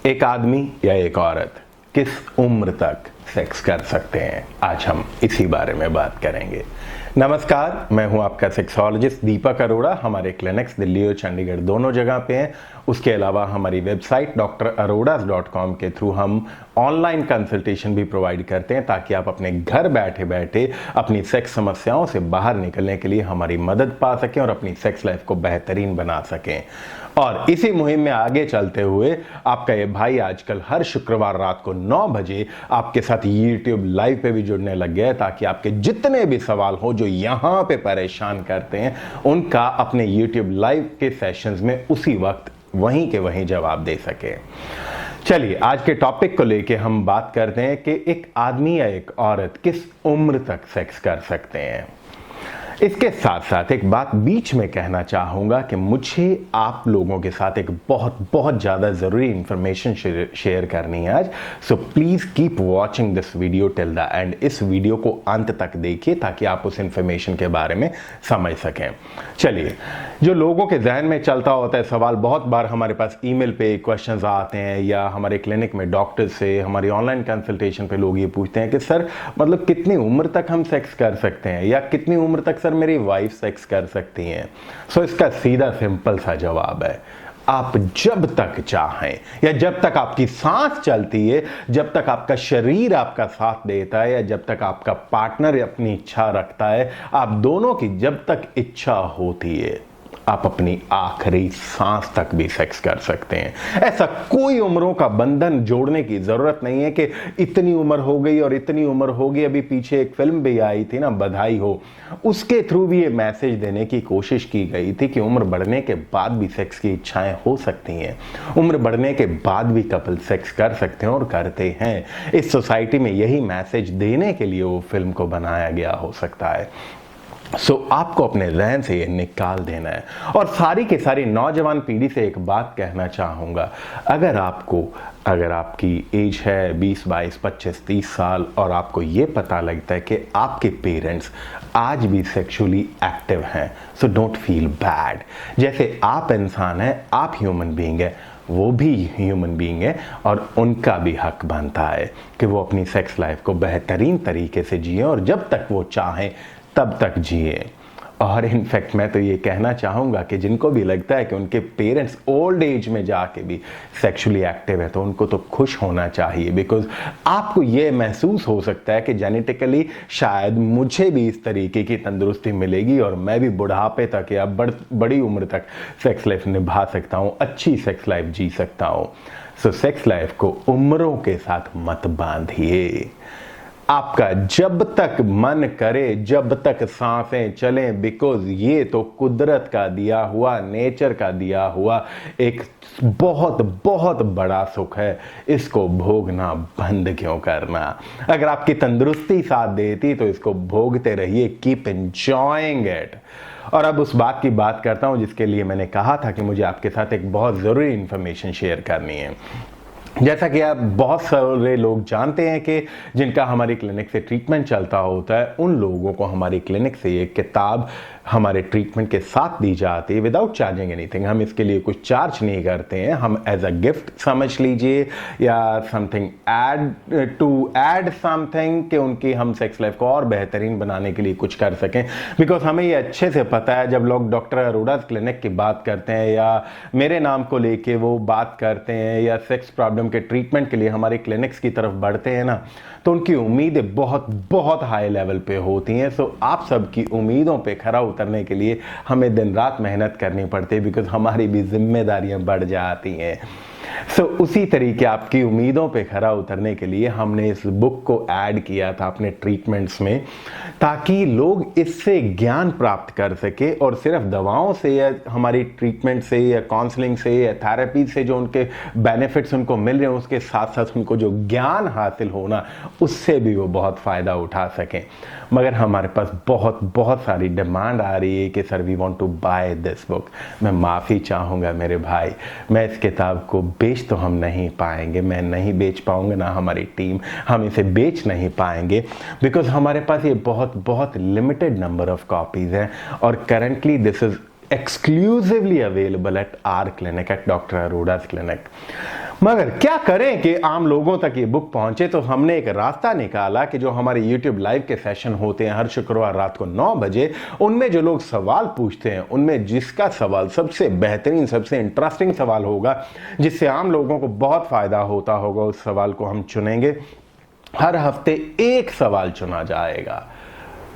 एक आदमी या एक औरत किस उम्र तक सेक्स कर सकते हैं, आज हम इसी बारे में बात करेंगे। नमस्कार, मैं हूं आपका सेक्सोलॉजिस्ट दीपक अरोड़ा। हमारे क्लिनिक्स दिल्ली और चंडीगढ़ दोनों जगह पे हैं। उसके अलावा हमारी वेबसाइट drarodas.com के थ्रू हम ऑनलाइन कंसल्टेशन भी प्रोवाइड करते हैं, ताकि आप अपने घर बैठे बैठे अपनी सेक्स समस्याओं से बाहर निकलने के लिए हमारी मदद पा सकें और अपनी सेक्स लाइफ को बेहतरीन बना सकें। और इसी मुहिम में आगे चलते हुए आपका ये भाई आजकल हर शुक्रवार रात को 9 बजे आपके साथ YouTube लाइव पे भी जुड़ने लग गया है, ताकि आपके जितने भी सवाल हो जो यहाँ पे परेशान करते हैं, उनका अपने YouTube लाइव के सेशंस में उसी वक्त वहीं के वहीं जवाब दे सके। चलिए, आज के टॉपिक को लेके हम बात करते हैं कि एक आदमी या एक औरत किस उम्र तक सेक्स कर सकते हैं। इसके साथ साथ एक बात बीच में कहना चाहूंगा कि मुझे आप लोगों के साथ एक बहुत ज़्यादा ज़रूरी इंफॉर्मेशन शेयर करनी है आज। So please keep watching this video till the end. इस वीडियो को अंत तक देखिए ताकि आप उस इंफॉर्मेशन के बारे में समझ सकें। चलिए, जो लोगों के जहन में चलता होता है सवाल, बहुत बार हमारे पास ईमेल पे क्वेश्चंस आते हैं या हमारे क्लिनिक में डॉक्टर से, हमारी ऑनलाइन कंसल्टेशन पे लोग ये पूछते हैं कि सर मतलब कितनी उम्र तक हम सेक्स कर सकते हैं, या कितनी उम्र तक सर मेरी वाइफ सेक्स कर सकती हैं। सो इसका सीधा सिंपल सा जवाब है, आप जब तक चाहें या जब तक आपकी सांस चलती है, जब तक आपका शरीर आपका साथ देता है, या जब तक आपका पार्टनर अपनी इच्छा रखता है, आप दोनों की जब तक इच्छा होती है, आप अपनी आखिरी सांस तक भी सेक्स कर सकते हैं। ऐसा कोई उम्रों का बंधन जोड़ने की जरूरत नहीं है कि इतनी उम्र हो गई और इतनी उम्र होगी। अभी पीछे एक फिल्म भी आई थी ना, बधाई हो, उसके थ्रू भी ये मैसेज देने की कोशिश की गई थी कि उम्र बढ़ने के बाद भी सेक्स की इच्छाएं हो सकती हैं, उम्र बढ़ने के बाद भी कपल सेक्स कर सकते हैं और करते हैं। इस सोसाइटी में यही मैसेज देने के लिए वो फिल्म को बनाया गया हो सकता है। सो आपको अपने जहन से ये निकाल देना है। और सारी के सारी नौजवान पीढ़ी से एक बात कहना चाहूँगा, अगर आपकी एज है 20, 22, 25, 30 साल और आपको ये पता लगता है कि आपके पेरेंट्स आज भी सेक्सुअली एक्टिव हैं, सो डोंट फील बैड। जैसे आप इंसान हैं, आप ह्यूमन बीइंग है, वो भी ह्यूमन बीइंग है, और उनका भी हक बनता है कि वो अपनी सेक्स लाइफ को बेहतरीन तरीके से जिए और जब तक वो चाहें तब तक जिए। और इनफैक्ट मैं तो ये कहना चाहूँगा कि जिनको भी लगता है कि उनके पेरेंट्स ओल्ड एज में जाके भी सेक्सुअली एक्टिव है, तो उनको तो खुश होना चाहिए, बिकॉज आपको ये महसूस हो सकता है कि जेनेटिकली शायद मुझे भी इस तरीके की तंदुरुस्ती मिलेगी और मैं भी बुढ़ापे तक या बड़ी उम्र तक सेक्स लाइफ निभा सकता हूँ, अच्छी सेक्स लाइफ जी सकता हूँ। सो सेक्स लाइफ को उम्रों के साथ मत बांधिए। आपका जब तक मन करे, जब तक सांसें चलें, बिकॉज ये तो कुदरत का दिया हुआ, नेचर का दिया हुआ एक बहुत बहुत बड़ा सुख है। इसको भोगना बंद क्यों करना? अगर आपकी तंदुरुस्ती साथ देती तो इसको भोगते रहिए, कीप एंजॉयिंग इट। और अब उस बात की बात करता हूं जिसके लिए मैंने कहा था कि मुझे आपके साथ एक बहुत ज़रूरी इंफॉर्मेशन शेयर करनी है। जैसा कि आप बहुत सारे लोग जानते हैं कि जिनका हमारी क्लिनिक से ट्रीटमेंट चलता होता है, उन लोगों को हमारी क्लिनिक से एक किताब हमारे ट्रीटमेंट के साथ दी जाती है विदाउट चार्जिंग एनीथिंग। हम इसके लिए कुछ चार्ज नहीं करते हैं, हम एज अ गिफ्ट समझ लीजिए, या समथिंग ऐड समथिंग कि उनकी हम सेक्स लाइफ को और बेहतरीन बनाने के लिए कुछ कर सकें। बिकॉज हमें ये अच्छे से पता है, जब लोग डॉक्टर अरोड़ाज क्लिनिक की बात करते हैं या मेरे नाम को लेके वो बात करते हैं या सेक्स प्रॉब्लम के ट्रीटमेंट के लिए हमारे क्लिनिक्स की तरफ बढ़ते हैं ना, तो उनकी उम्मीदें बहुत बहुत हाई लेवल पे होती हैं। सो आप सबकी उम्मीदों पे खरा उतरने के लिए हमें दिन रात मेहनत करनी पड़ती है, बिकॉज हमारी भी जिम्मेदारियां बढ़ जाती हैं। सो उसी तरीके आपकी उम्मीदों पे खरा उतरने के लिए हमने इस बुक को ऐड किया था अपने ट्रीटमेंट्स में, ताकि लोग इससे ज्ञान प्राप्त कर सके और सिर्फ दवाओं से या हमारी ट्रीटमेंट से या काउंसलिंग से या थेरेपी से जो उनके बेनिफिट्स उनको मिल रहे हैं, उसके साथ साथ उनको जो ज्ञान हासिल होना, उससे भी वो बहुत फ़ायदा उठा सकें। मगर हमारे पास बहुत बहुत सारी डिमांड आ रही है कि sir we want to buy this book. मैं माफ़ी चाहूँगा मेरे भाई, मैं इस किताब को बेच तो हम नहीं पाएंगे, मैं नहीं बेच पाऊंगा, ना हमारी टीम, हम इसे बेच नहीं पाएंगे, बिकॉज हमारे पास ये बहुत बहुत लिमिटेड नंबर ऑफ कॉपीज हैं और currently this is exclusively available at our clinic, at Dr. Aroda's clinic. मगर क्या करें कि आम लोगों तक ये बुक पहुंचे, तो हमने एक रास्ता निकाला कि जो हमारे YouTube लाइव के सेशन होते हैं हर शुक्रवार रात को 9 बजे, उनमें जो लोग सवाल पूछते हैं उनमें जिसका सवाल सबसे बेहतरीन, सबसे इंटरेस्टिंग सवाल होगा, जिससे आम लोगों को बहुत फायदा होता होगा, उस सवाल को हम चुनेंगे। हर हफ्ते एक सवाल चुना जाएगा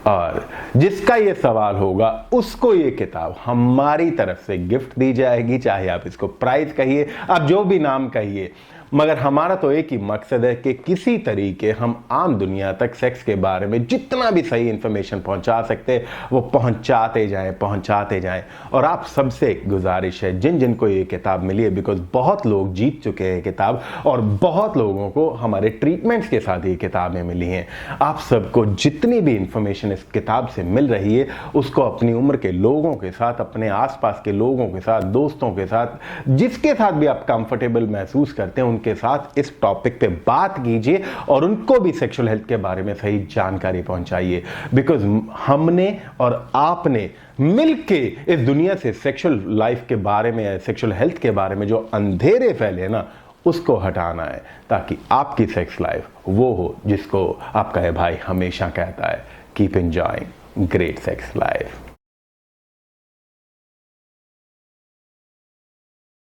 और जिसका ये सवाल होगा उसको ये किताब हमारी तरफ से गिफ्ट दी जाएगी। चाहे आप इसको प्राइज कहिए, आप जो भी नाम कहिए, मगर हमारा तो एक ही मकसद है कि किसी तरीके हम आम दुनिया तक सेक्स के बारे में जितना भी सही इंफॉर्मेशन पहुंचा सकते हैं वो पहुंचाते जाएं। और आप सबसे गुजारिश है, जिन जिन को ये किताब मिली है, बिकॉज बहुत लोग जीत चुके हैं किताब और बहुत लोगों को हमारे ट्रीटमेंट्स के साथ ये किताबें मिली हैं, आप सबको जितनी भी इंफॉर्मेशन इस किताब से मिल रही है उसको अपनी उम्र के लोगों के साथ, अपने आसपास के लोगों के साथ, दोस्तों के साथ, जिसके साथ भी आप कंफर्टेबल महसूस करते हैं के साथ इस टॉपिक पे बात कीजिए और उनको भी सेक्सुअल हेल्थ के बारे में सही जानकारी पहुंचाइए। बिकॉज हमने और आपने मिलके इस दुनिया से सेक्सुअल लाइफ के बारे में, सेक्सुअल हेल्थ के बारे में जो अंधेरे फैले ना, उसको हटाना है, ताकि आपकी सेक्स लाइफ वो हो जिसको आपका भाई हमेशा कहता है, keep enjoying great sex life.